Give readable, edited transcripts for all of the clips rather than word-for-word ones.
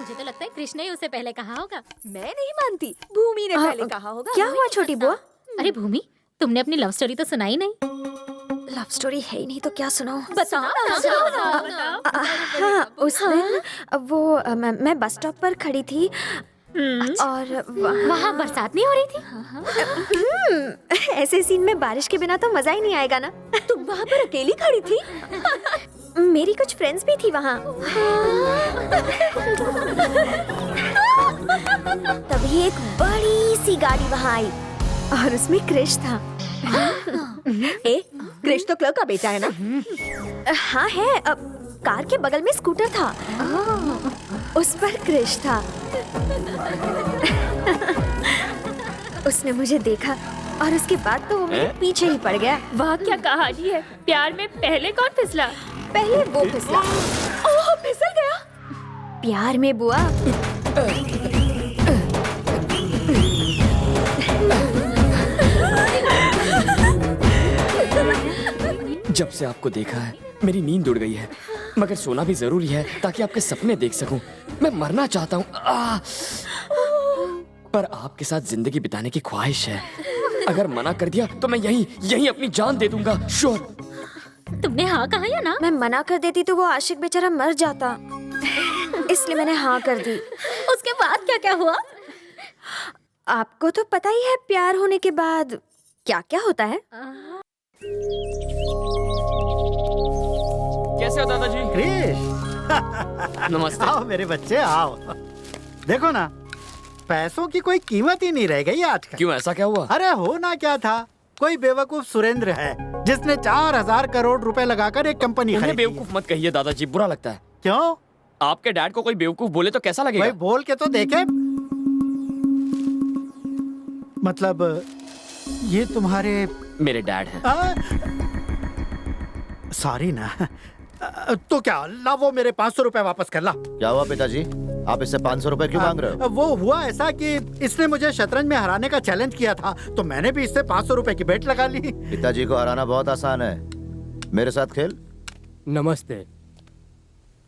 मुझे तो लगता है कृष्ण ही उसे पहले कहा होगा। मैं नहीं मानती, भूमि ने पहले कहा होगा। क्या हुआ छोटी बुआ? अरे भूमि, तुमने अपनी लव स्टोरी तो सुनाई नहीं। लव स्टोरी है ही नहीं तो क्या सुनाऊं? बताओ ना। हाँ, उस दिन वो मैं बस स्टॉप पर खड़ी थी और वहाँ बरसात नहीं हो रही थी? ऐसे सीन में बारिश के बिना तो मजा ही नहीं आएगा ना। तुम वहाँ पर अकेली खड़ी थी? मेरी कुछ फ्रेंड्स भी थी वहाँ। तभी एक बड़ी सी गाड़ी वहाँ आई और उसमें क्रिश था। क्रिश तो क्लर्क का बेटा है ना? हाँ है। कार के बगल में स्कूटर था, उस पर क्रिश था। उसने मुझे देखा और उसके बाद तो वो मेरे पीछे ही पड़ गया। वाह क्या कहानी है। प्यार में पहले कौन फिसला? पहले वो फिसला। ओह, फिसल गया। प्यार में बुआ। जब से आपको देखा है मेरी नींद उड़ गई है, मगर सोना भी जरूरी है ताकि आपके सपने देख सकूं। मैं मरना चाहता हूँ, पर आपके साथ जिंदगी बिताने की ख्वाहिश है। अगर मना कर दिया तो मैं यहीं अपनी जान दे दूंगा। श्योर। तुमने हाँ कहा या ना? मैं मना कर देती तो वो आशिक बेचारा मर जाता, इसलिए मैंने हाँ कर दी। उसके बाद क्या क्या हुआ? आपको तो पता ही है प्यार होने के बाद क्या क्या होता है। कैसे हो दादाजी? क्रिश, नमस्ते। आओ मेरे बच्चे आओ। देखो ना, पैसों की कोई कीमत ही नहीं रह गई आजकल। क्यों, ऐसा क्या हुआ? अरे होना क्या था, कोई बेवकूफ सुरेंद्र है जिसने 4,000 करोड़ रुपए लगाकर एक कंपनी उन्हें खरीदी। बेवकूफ मत कहिए दादाजी, बुरा लगता है। क्यों? आपके डैड को कोई बेवकूफ बोले तो कैसा लगेगा? भाई बोल के तो देखे। मतलब ये तुम्हारे मेरे डैड हैं। सॉरी ना। तो क्या ला, वो मेरे 500 रुपए वापस कर ला। क्या हुआ पिताजी, आप इससे 500 रुपए क्यों मांग रहे हो? वो हुआ ऐसा कि इसने मुझे शतरंज में हराने का चैलेंज किया था, तो मैंने भी इससे 500 रुपए की बेट लगा ली। पिताजी को हराना बहुत आसान है, मेरे साथ खेल। नमस्ते।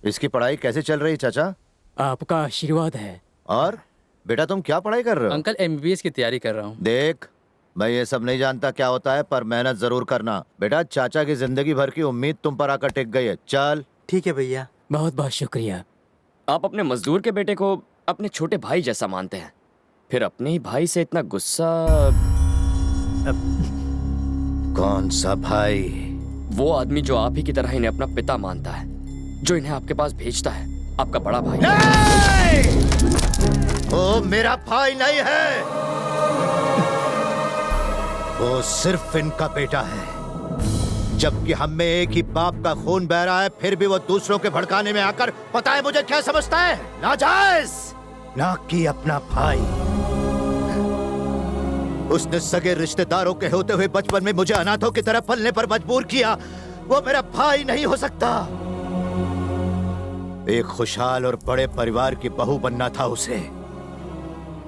इसकी पढ़ाई कैसे चल रही चाचा? आपका आशीर्वाद है। और बेटा तुम क्या पढ़ाई कर रहे हो? अंकल MBBS की तैयारी कर रहा हूँ। देख, मैं ये सब नहीं जानता क्या होता है, पर मेहनत जरूर करना। बेटा चाचा की जिंदगी भर की उम्मीद तुम पर आकर टिक गई है। चल। ठीक है भैया। बहुत बहुत शुक्रिया। आप अपने मजदूर के बेटे को अपने छोटे भाई जैसा मानते हैं, फिर अपने ही भाई से इतना गुस्सा। कौन सा भाई? वो आदमी जो आप ही की तरह इन्हें अपना पिता मानता है, जो इन्हें आपके पास भेजता है, आपका बड़ा भाई। वो मेरा भाई नहीं है, वो सिर्फ इनका बेटा है। जबकि हम में एक ही बाप का खून बह रहा है, फिर भी वो दूसरों के भड़काने में आकर पता है मुझे क्या समझता है? नाजायज, ना कि अपना भाई। उसने सगे रिश्तेदारों के होते हुए बचपन में मुझे अनाथों की तरह पलने पर मजबूर किया। वो मेरा भाई नहीं हो सकता। एक खुशहाल और बड़े परिवार की बहू बनना था उसे,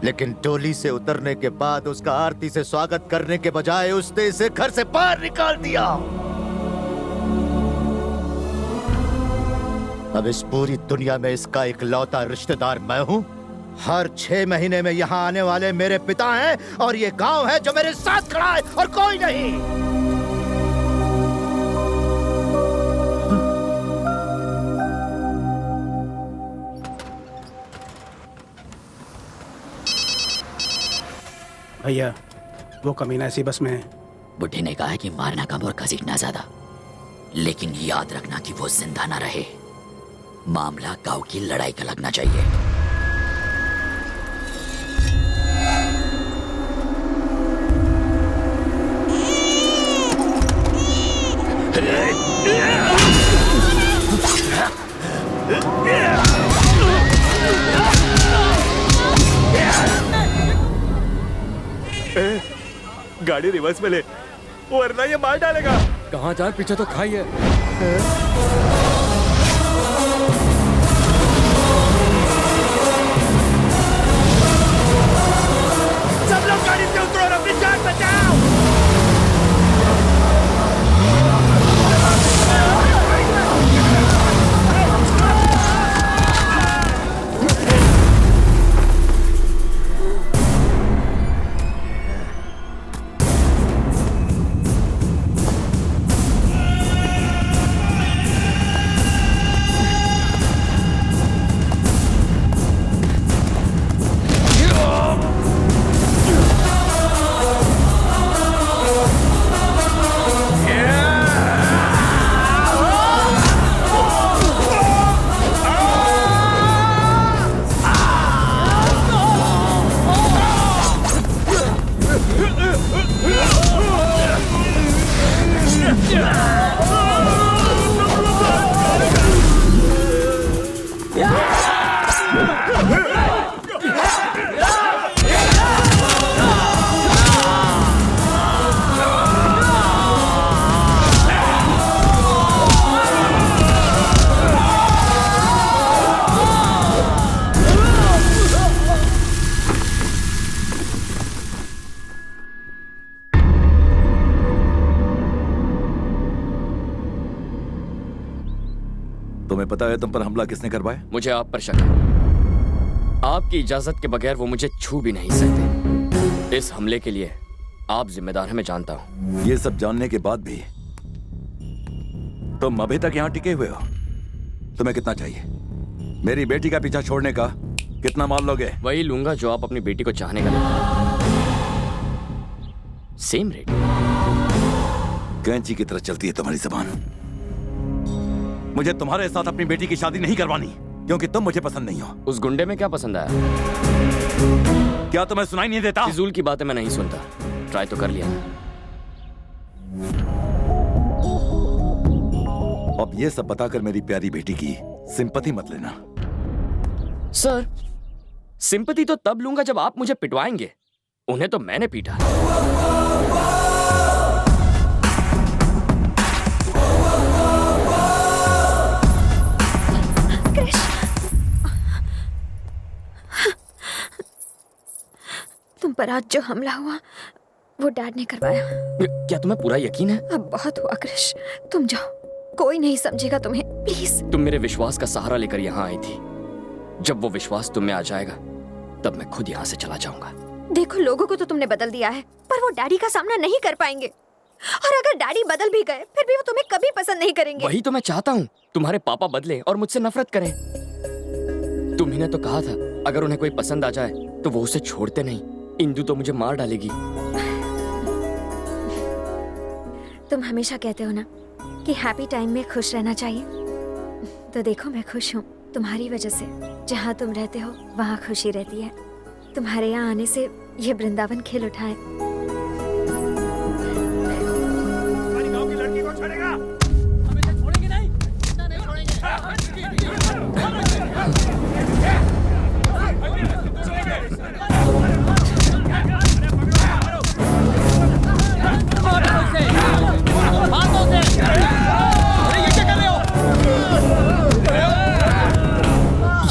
लेकिन टोली से उतरने के बाद उसका आरती से स्वागत करने के बजाय उसने इसे घर से बाहर निकाल दिया। अब इस पूरी दुनिया में इसका इकलौता रिश्तेदार मैं हूँ। हर 6 महीने में यहाँ आने वाले मेरे पिता हैं, और ये गांव है जो मेरे साथ खड़ा है और कोई नहीं। भैया, वो कमीना इसी बस में है। बुढ़े ने कहा है कि मारना कम और घसीटना ज्यादा, लेकिन याद रखना कि वो जिंदा ना रहे। मामला गांव की लड़ाई का लगना चाहिए। गाड़ी रिवर्स में ले, वरना ये मार डालेगा। कहाँ जाए, पीछे तो खाई है। सब लोग गाड़ी से उतरो और अपनी जान बचाओ। तुम्हें पता है तुम पर हमला किसने करवाया? मुझे आप पर शक है। आपकी इजाजत के बगैर वो मुझे छू भी नहीं सकते। इस हमले के लिए आप जिम्मेदार हैं, मैं जानता हूँ। ये सब जानने के बाद भी तुम अभी तक यहाँ टिके हुए हो। तुम्हें कितना चाहिए? मेरी बेटी का पीछा छोड़ने का कितना माल लोगे? वही लूंगा जो आप अपनी बेटी को चाहने का लेते। Same rate. कैंची की तरह चलती है तुम्हारी जबान। मुझे तुम्हारे साथ अपनी बेटी की शादी नहीं करवानी क्योंकि तुम मुझे पसंद नहीं हो। उस गुंडे में क्या पसंद आया? क्या तुम्हें सुनाई नहीं देता? फिजूल की बातें मैं नहीं सुनता। ट्राई तो कर लिया ना। अब ये सब बताकर मेरी प्यारी बेटी की सिंपैथी मत लेना। सर, सिंपैथी तो तब लूंगा जब आप मुझे पिटवाएंगे। उन्हें तो मैंने पीटा। तुम पर आज जो हमला हुआ वो डैड ने करवाया। क्या तुम्हें पूरा यकीन है? अब बहुत हुआ क्रिश, तुम जाओ, कोई नहीं समझेगा तुम्हें, प्लीज। तुम मेरे विश्वास का सहारा लेकर यहाँ आई थी। जब वो विश्वास तुम में आ जाएगा तब मैं खुद यहाँ से चला जाऊंगा। देखो, लोगों को तो तुमने बदल दिया है, पर वो डैडी का सामना नहीं कर पाएंगे। और अगर डैडी बदल भी गए फिर भी वो तुम्हें कभी पसंद नहीं करेंगे। वही तो मैं चाहता हूँ, तुम्हारे पापा बदले और मुझसे नफरत करें। तुम ही ने तो कहा था अगर उन्हें कोई पसंद आ जाए तो वो उसे छोड़ते नहीं। इंदु तो मुझे मार डालेगी। तुम हमेशा कहते हो ना कि हैप्पी टाइम में खुश रहना चाहिए, तो देखो मैं खुश हूँ तुम्हारी वजह से। जहाँ तुम रहते हो वहाँ खुशी रहती है। तुम्हारे यहाँ आने से ये वृंदावन खिल उठा है। गांव की लड़की को छोड़ेगा? छोड़ेंगे नहीं।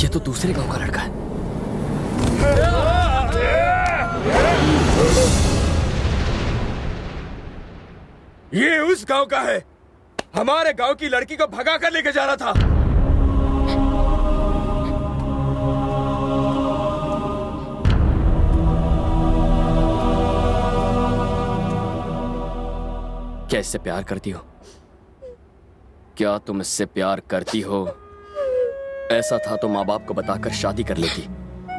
ये तो दूसरे गांव का लड़का है। ये उस गांव का है। हमारे गांव की लड़की को भगा कर लेके जा रहा था। क्या इससे प्यार करती हो? क्या तुम इससे प्यार करती हो? ऐसा था तो माँ बाप को बताकर शादी कर लेती।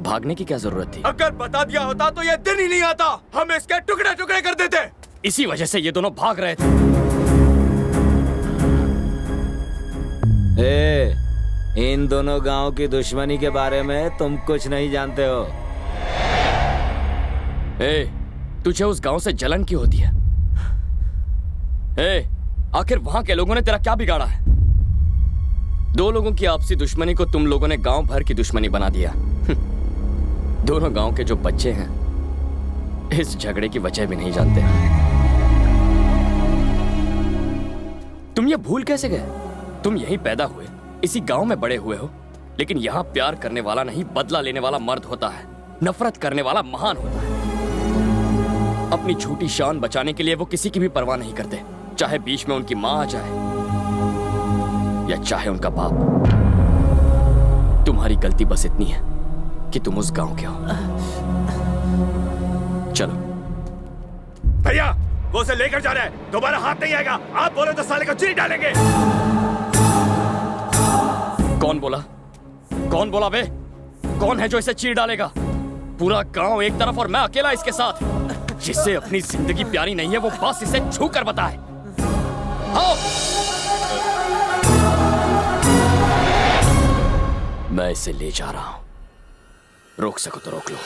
भागने की क्या जरूरत थी? अगर बता दिया होता तो ये दिन ही नहीं आता। हम इसके टुकड़े टुकड़े कर देते। इसी वजह से ये दोनों भाग रहे थे। इन दोनों गांव की दुश्मनी के बारे में तुम कुछ नहीं जानते हो। तुझे उस गांव से जलन क्यों होती है? आखिर वहां के लोगों ने तेरा क्या बिगाड़ा है? दो लोगों की आपसी दुश्मनी को तुम लोगों ने गांव भर की दुश्मनी बना दिया। दोनों गांव के जो बच्चे हैं इस झगड़े की वजह भी नहीं जानते। तुम ये भूल कैसे गए? तुम यहीं पैदा हुए, इसी गांव में बड़े हुए हो, लेकिन यहाँ प्यार करने वाला नहीं बदला लेने वाला मर्द होता है। नफरत करने वाला महान होता है। अपनी झूठी शान बचाने के लिए वो किसी की भी परवाह नहीं करते, चाहे बीच में उनकी माँ आ जाए या चाहे उनका बाप। तुम्हारी गलती बस इतनी है कि तुम उस गांव के हो। चलो भैया, वो उसे लेकर जा रहा है। दोबारा हाथ नहीं आएगा। आप बोले तो साले को चीर डालेंगे। कौन बोला? कौन बोला बे? कौन है जो इसे चीर डालेगा? पूरा गांव एक तरफ और मैं अकेला इसके साथ। जिससे अपनी जिंदगी प्यारी नहीं है वो बस इसे छू कर बताए। आओ। मैं इसे ले जा रहा हूं। रोक सको तो रोक लो।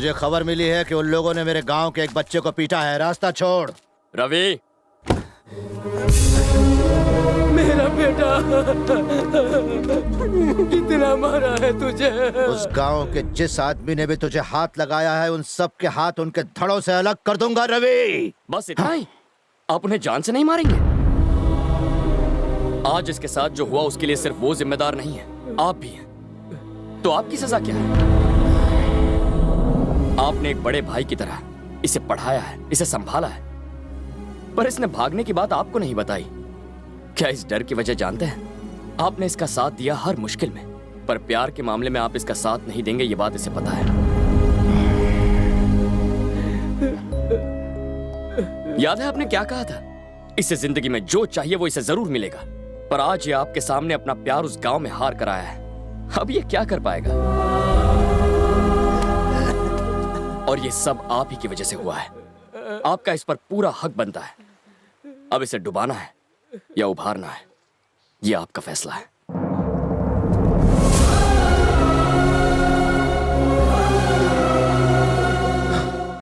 मुझे खबर मिली है कि उन लोगों ने मेरे गांव के एक बच्चे को पीटा है। रास्ता छोड़। रवि, मेरा बेटा कितना मारा है तुझे? उस गांव के जिस आदमी ने भी तुझे हाथ लगाया है, उन सब के हाथ उनके धड़ों से अलग कर दूंगा रवि। बस इतना ही? आप उन्हें जान से नहीं मारेंगे? आज इसके साथ जो हुआ उसके लिए सिर्फ वो जिम्मेदार नहीं है, आप भी हैं। तो आपकी सजा क्या है? आपने एक बड़े भाई की तरह इसे पढ़ाया है, इसे संभाला है, पर इसने भागने की बात आपको नहीं बताई। क्या इस डर की वजह जानते हैं? आपने इसका साथ दिया हर मुश्किल में, पर प्यार के मामले में आप इसका साथ नहीं देंगे, ये बात इसे पता है। याद है आपने क्या कहा था? इसे जिंदगी में जो चाहिए वो इसे जरूर मिलेगा। पर आज ये आपके सामने अपना प्यार उस गांव में हार कर आया है। अब ये क्या कर पाएगा? और ये सब आप ही की वजह से हुआ है। आपका इस पर पूरा हक बनता है। अब इसे डुबाना है या उभारना है, ये आपका फैसला है।